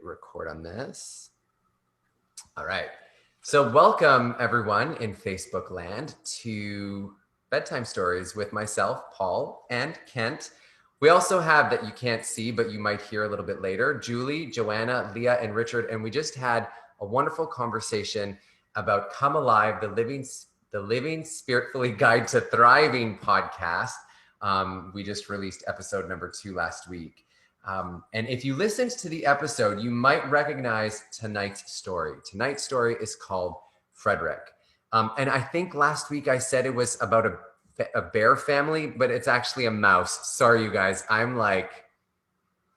Record on this. All right. So welcome everyone in Facebook land to Bedtime Stories with myself, Paul, and Kent. We also have, that you can't see, but you might hear a little bit later, Julie, Joanna, Leah, and Richard. And we just had a wonderful conversation about Come Alive, the Living Spiritfully Guide to Thriving podcast. We just released episode number 2 last week. And if you listened to the episode, you might recognize tonight's story. Tonight's story is called Frederick. And I think last week I said it was about a bear family, but it's actually a mouse. Sorry, you guys. I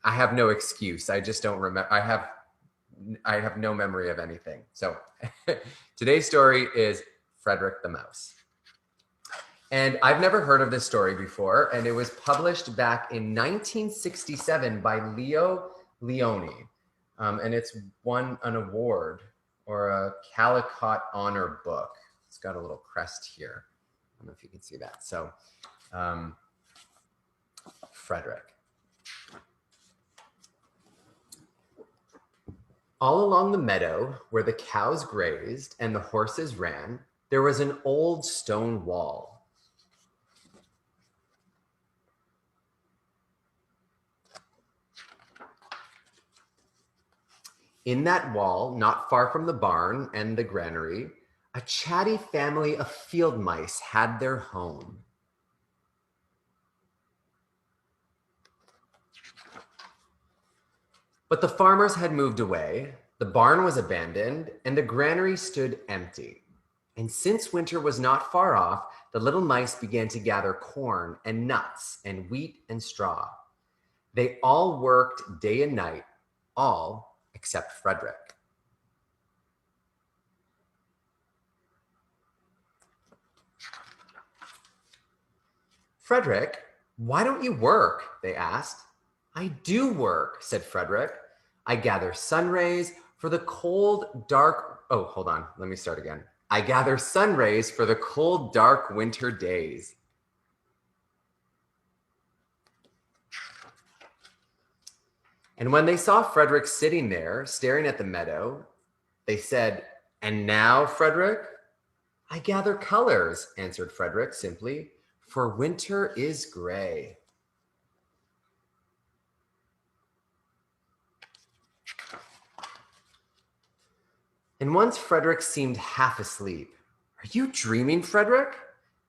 have no excuse. I just don't remember. I have no memory of anything. So today's story is Frederick the Mouse. And I've never heard of this story before, and it was published back in 1967 by Leo Leone. And it's won an award or a Caldecott Honor book. It's got a little crest here. I don't know if you can see that. So, Frederick. All along the meadow where the cows grazed and the horses ran, there was an old stone wall. In that wall, not far from the barn and the granary, a chatty family of field mice had their home. But the farmers had moved away, the barn was abandoned, and the granary stood empty. And since winter was not far off, the little mice began to gather corn and nuts and wheat and straw. They all worked day and night, all except Frederick. Frederick, why don't you work? They asked. I do work, said Frederick. I gather sun rays for the cold, dark, oh, hold on, let me start again. I gather sun rays for the cold, dark winter days. And when they saw Frederick sitting there, staring at the meadow, they said, and now, Frederick? I gather colors, answered Frederick simply, for winter is gray. And once Frederick seemed half asleep. Are you dreaming, Frederick?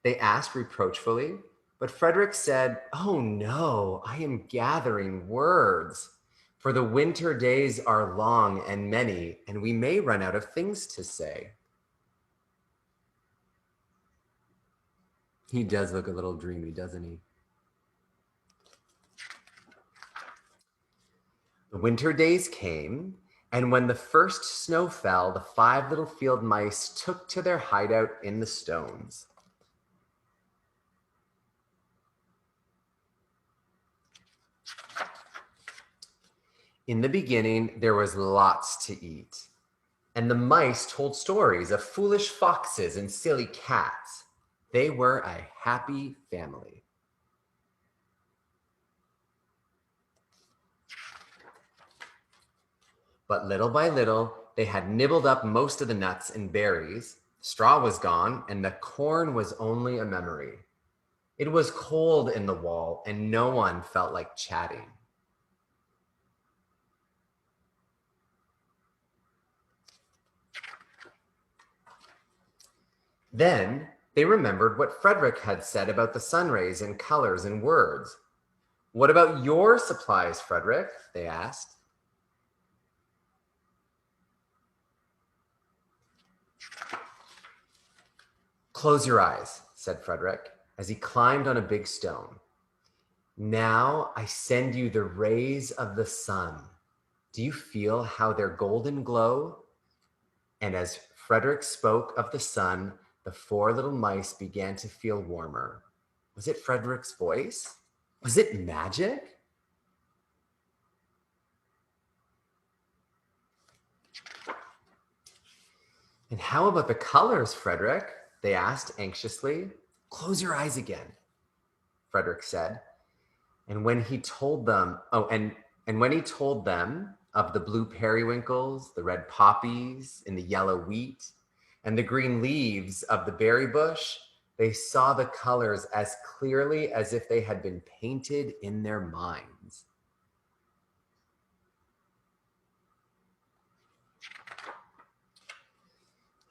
They asked reproachfully. But Frederick said, oh no, I am gathering words. For the winter days are long and many, and we may run out of things to say. He does look a little dreamy, doesn't he? The winter days came, and when the first snow fell, the 5 little field mice took to their hideout in the stones. In the beginning, there was lots to eat, and the mice told stories of foolish foxes and silly cats. They were a happy family. But little by little, they had nibbled up most of the nuts and berries. Straw was gone, and the corn was only a memory. It was cold in the wall, and no one felt like chatting. Then they remembered what Frederick had said about the sun rays and colors and words. What about your supplies, Frederick? They asked. Close your eyes, said Frederick, as he climbed on a big stone. Now I send you the rays of the sun. Do you feel how they're golden glow? And as Frederick spoke of the sun, the 4 little mice began to feel warmer. Was it Frederick's voice? Was it magic? And how about the colors, Frederick? They asked anxiously. Close your eyes again, Frederick said. And when he told them, of the blue periwinkles, the red poppies, and the yellow wheat, and the green leaves of the berry bush, they saw the colors as clearly as if they had been painted in their minds.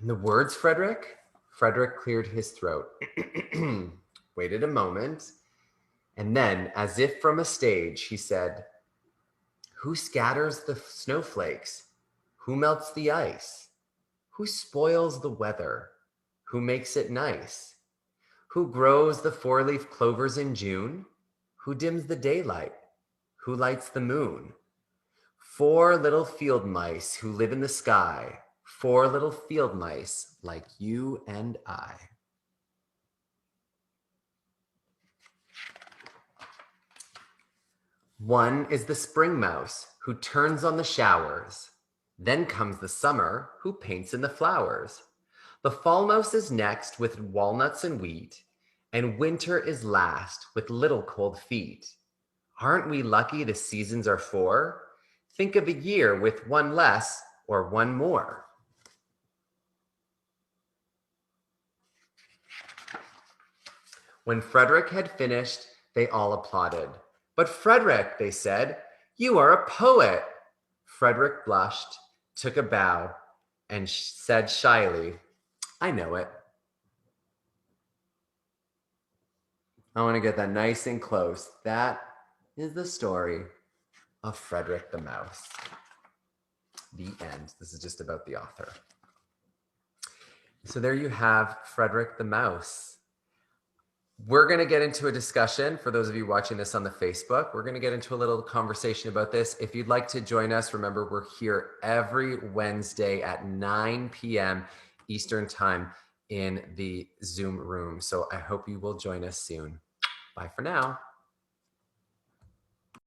And the words, Frederick? Frederick cleared his throat, waited a moment, and then, as if from a stage, he said, "Who scatters the snowflakes? Who melts the ice? Who spoils the weather? Who makes it nice? Who grows the four-leaf clovers in June? Who dims the daylight? Who lights the moon? 4 little field mice who live in the sky. 4 little field mice like you and I." One is the spring mouse who turns on the showers. Then comes the summer who paints in the flowers. The fall mouse is next with walnuts and wheat, and winter is last with little cold feet. Aren't we lucky the seasons are 4? Think of a year with 1 less or 1 more. When Frederick had finished, they all applauded. "But Frederick," they said, "you are a poet." Frederick blushed, took a bow, and said shyly, "I know it." I want to get that nice and close. That is the story of Frederick the Mouse. The end. This is just about the author. So there you have Frederick the Mouse. We're going to get into a discussion. For those of you watching this on the Facebook, we're going to get into a little conversation about this. If you'd like to join us, remember we're here every Wednesday at 9 p.m. Eastern Time in the Zoom room. So I hope you will join us soon. Bye for now.